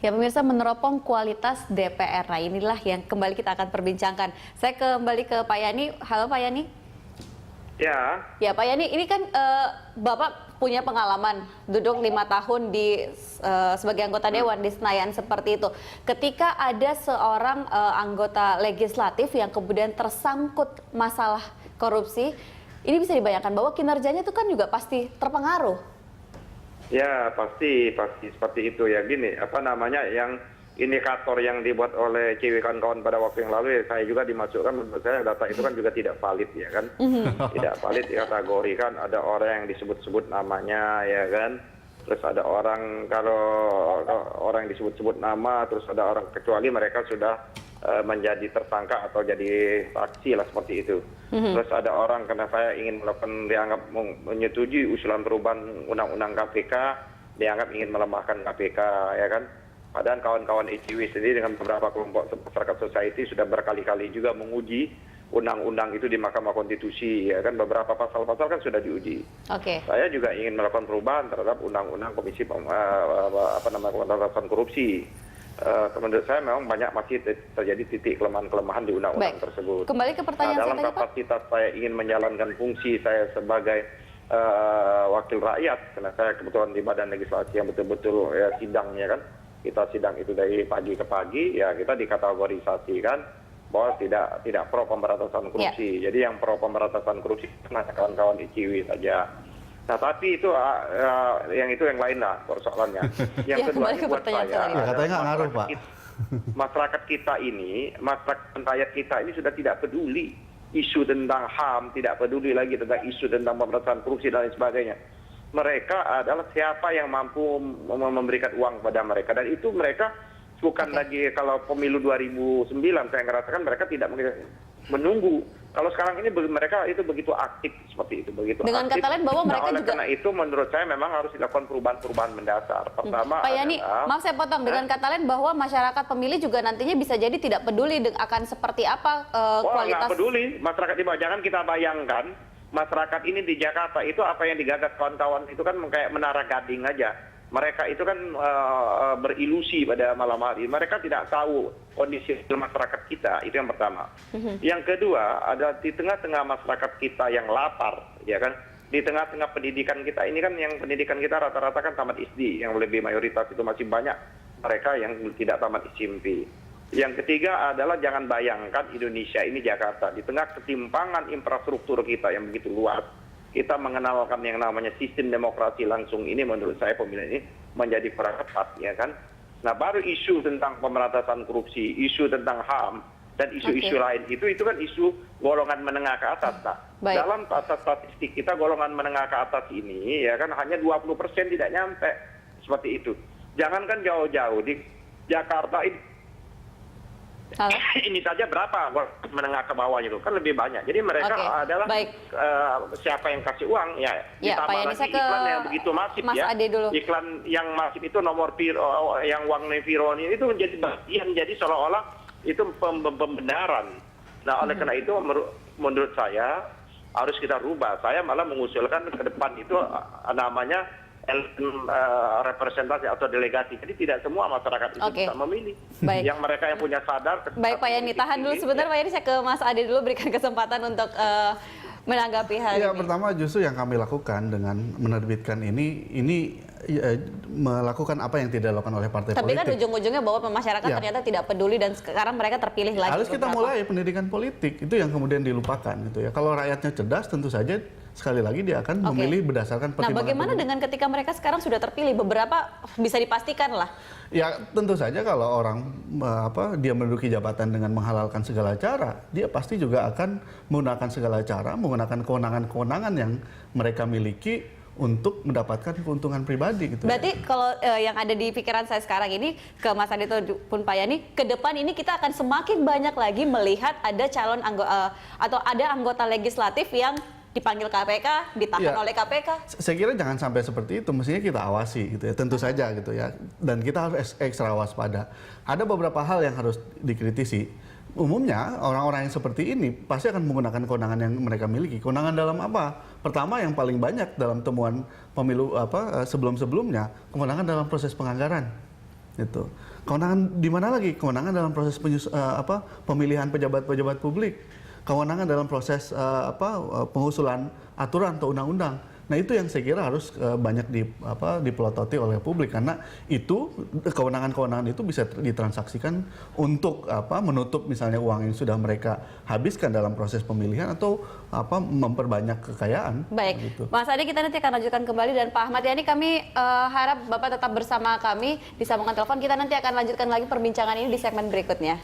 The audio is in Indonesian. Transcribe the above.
Ya pemirsa, meneropong kualitas DPR. Nah inilah yang kembali kita akan perbincangkan. Saya kembali ke Pak Yani. Halo Pak Yani. Ya. Ya Pak Yani, ini kan Bapak punya pengalaman duduk 5 tahun di sebagai anggota Dewan di Senayan seperti itu. Ketika ada seorang anggota legislatif yang kemudian tersangkut masalah korupsi, ini bisa dibayangkan bahwa kinerjanya itu kan juga pasti terpengaruh. Ya, pasti seperti itu ya. Gini, yang indikator yang dibuat oleh CW kawan-kawan pada waktu yang lalu, ya, saya juga dimasukkan, menurut saya data itu kan juga tidak valid ya kan. Tidak valid kategori kan, ada orang yang disebut-sebut namanya ya kan. Terus ada orang, kalau orang yang disebut-sebut nama, terus ada orang, kecuali mereka sudah menjadi tersangka atau jadi saksi lah seperti itu. Terus ada orang, karena saya ingin melakukan, dianggap menyetujui usulan perubahan undang-undang KPK, dianggap ingin melemahkan KPK ya kan. Padahal kawan-kawan ICW sendiri dengan beberapa kelompok masyarakat society sudah berkali-kali juga menguji undang-undang itu di Mahkamah Konstitusi ya kan, beberapa pasal-pasal kan sudah diuji. Saya juga ingin melakukan perubahan terhadap undang-undang Komisi Pemberantasan Korupsi. Menurut saya memang masih terjadi titik kelemahan-kelemahan di undang-undang tersebut. Kembali ke pertanyaan dalam saya kapasitas saya ingin menjalankan fungsi saya sebagai wakil rakyat, karena saya kebetulan di badan legislasi yang betul-betul ya, sidangnya kan, kita sidang itu dari pagi ke pagi, ya kita dikategorisasikan bahwa tidak pro pemberantasan korupsi. Jadi yang pro pemberantasan korupsi hanya kawan-kawan ICW saja. Nah tapi itu yang lain lah persoalannya. Yang kedua buat saya, katanya nggak ngaruh Pak. Masyarakat kita ini, masyarakat rakyat kita ini sudah tidak peduli isu tentang HAM, tidak peduli lagi tentang isu tentang pemberantasan korupsi dan lain sebagainya. Mereka adalah siapa yang mampu memberikan uang kepada mereka, dan itu mereka bukan lagi kalau pemilu 2009 saya ngerasakan mereka tidak menunggu. Kalau sekarang ini mereka itu begitu aktif seperti itu, begitu dengan aktif. Kata lain bahwa mereka oleh juga, karena itu menurut saya memang harus dilakukan perubahan-perubahan mendasar. Pertama Pak Yani, maaf saya potong, dengan kata lain bahwa masyarakat pemilih juga nantinya bisa jadi tidak peduli akan seperti apa kualitas. Nggak peduli masyarakat di bawah. Jangan kita bayangkan masyarakat ini di Jakarta itu apa yang digagas kawan-kawan itu kan kayak menara gading aja. Mereka itu kan berilusi pada malam hari. Mereka tidak tahu kondisi masyarakat kita, itu yang pertama. Yang kedua, ada di tengah-tengah masyarakat kita yang lapar, ya kan. Di tengah-tengah pendidikan kita ini kan, yang pendidikan kita rata-rata kan tamat SD, yang lebih mayoritas itu masih banyak mereka yang tidak tamat SMP. Yang ketiga adalah jangan bayangkan Indonesia ini Jakarta, di tengah ketimpangan infrastruktur kita yang begitu luas, kita mengenalkan yang namanya sistem demokrasi langsung ini, menurut saya pemilihan ini menjadi kurang tepat ya kan. Nah baru isu tentang pemberantasan korupsi, isu tentang HAM, dan isu-isu lain itu kan isu golongan menengah ke atas. Nah, dalam statistik kita golongan menengah ke atas ini ya kan hanya 20% tidak nyampe seperti itu. Jangankan jauh-jauh di Jakarta ini saja berapa menengah ke bawahnya itu kan lebih banyak. Jadi mereka adalah siapa yang kasih uang ya ditambah lagi iklan yang begitu masif Mas ya. Ade dulu. Iklan yang masif itu nomor piro, yang uang Neviro itu menjadi bagian, jadi seolah-olah itu pembenaran. Nah oleh karena itu menurut saya harus kita rubah. Saya malah mengusulkan ke depan itu namanya representasi atau delegasi. Jadi tidak semua masyarakat itu bisa memilih. Yang mereka yang punya sadar. Baik Pak Yani, tahan dulu sebentar Pak Yani, saya ke Mas Ade dulu, berikan kesempatan untuk menanggapi hal ini. Pertama justru yang kami lakukan dengan menerbitkan ini melakukan apa yang tidak dilakukan oleh partai politik. Tapi kan ujung-ujungnya bahwa masyarakat ternyata tidak peduli dan sekarang mereka terpilih lagi. Harus kita mulai pendidikan politik, itu yang kemudian dilupakan gitu ya. Kalau rakyatnya cerdas tentu saja sekali lagi dia akan memilih berdasarkan pertimbangan. Nah bagaimana dengan ketika mereka sekarang sudah terpilih, beberapa bisa dipastikan lah. Ya tentu saja kalau orang dia menduduki jabatan dengan menghalalkan segala cara, dia pasti juga akan menggunakan segala cara, menggunakan kewenangan-kewenangan yang mereka miliki untuk mendapatkan keuntungan pribadi gitu. Berarti kalau yang ada di pikiran saya sekarang ini ke Mas Ade pun Pak Yani, ke depan ini kita akan semakin banyak lagi melihat ada calon atau ada anggota legislatif yang dipanggil KPK, ditahan oleh KPK. Saya kira jangan sampai seperti itu, mestinya kita awasi gitu ya, tentu saja gitu ya. Dan kita harus ekstra waspada. Ada beberapa hal yang harus dikritisi. Umumnya orang-orang yang seperti ini pasti akan menggunakan kewenangan yang mereka miliki. Kewenangan dalam apa? Pertama yang paling banyak dalam temuan pemilu sebelum-sebelumnya, kewenangan dalam proses penganggaran. Gitu. Kewenangan di mana lagi? Kewenangan dalam proses pemilihan pejabat-pejabat publik, kewenangan dalam proses pengusulan aturan atau undang-undang. Nah itu yang saya kira harus banyak dipelototi oleh publik, karena itu kewenangan-kewenangan itu bisa ditransaksikan untuk menutup misalnya uang yang sudah mereka habiskan dalam proses pemilihan atau memperbanyak kekayaan. Baik, gitu. Mas Adi, kita nanti akan lanjutkan kembali, dan Pak Ahmad Yani, kami harap Bapak tetap bersama kami di sambungan telepon. Kita nanti akan lanjutkan lagi perbincangan ini di segmen berikutnya.